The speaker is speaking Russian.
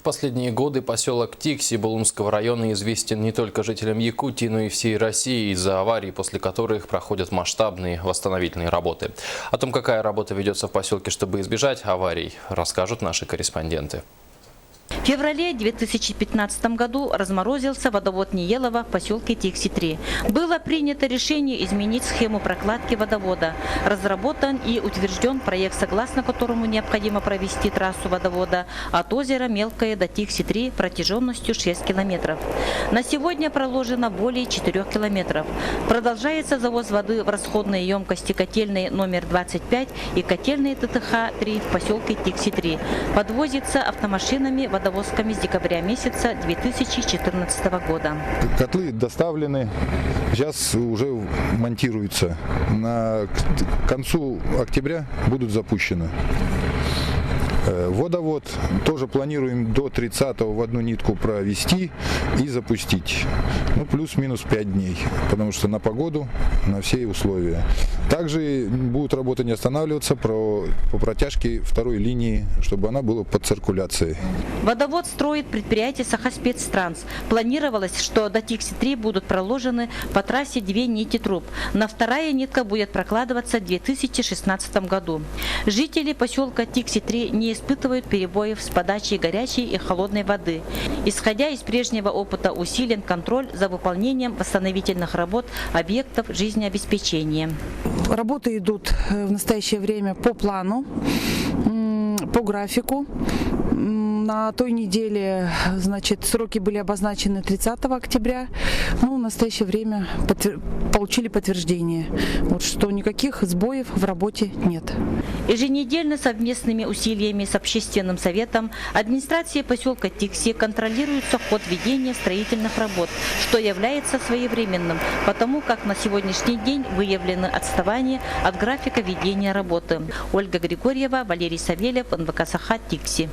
последние годы поселок Тикси Булунского района известен не только жителям Якутии, но и всей России из-за аварий, после которых проходят масштабные восстановительные работы. О том, какая работа ведется в поселке, чтобы избежать аварий, расскажут наши корреспонденты. В феврале 2015 году разморозился водовод Ниелова в поселке Тикси-3. Было принято решение изменить схему прокладки водовода. Разработан и утвержден проект, согласно которому необходимо провести трассу водовода от озера Мелкое до Тикси-3 протяженностью 6 километров. На сегодня проложено более 4 километров. Продолжается завоз воды в расходные емкости котельной номер 25 и котельной ТТХ-3 в поселке Тикси-3. Подвозится автомашинами водовозками с декабря месяца 2014 года. Котлы доставлены, сейчас уже монтируются. К концу октября будут запущены. Водовод тоже планируем до 30-го в одну нитку провести и запустить. Плюс-минус 5 дней, потому что на погоду, на все условия. Также будут работы не останавливаться по протяжке второй линии, чтобы она была под циркуляцией. Водовод строит предприятие Сахаспецтранс. Планировалось, что до Тикси-3 будут проложены по трассе 2 нити труб. На вторая нитка будет прокладываться в 2016 году. Жители поселка Тикси-3 не испытывают перебоев с подачей горячей и холодной воды. Исходя из прежнего опыта, усилен контроль за выполнением восстановительных работ объектов жизнеобеспечения. Работы идут в настоящее время по плану, по графику. На той неделе, сроки были обозначены 30 октября. В настоящее время получили подтверждение, что никаких сбоев в работе нет. Еженедельно совместными усилиями с общественным советом администрация поселка Тикси контролируется ход ведения строительных работ, что является своевременным, потому как на сегодняшний день выявлены отставания от графика ведения работы. Ольга Григорьева, Валерий Савельев, НВК Саха, Тикси.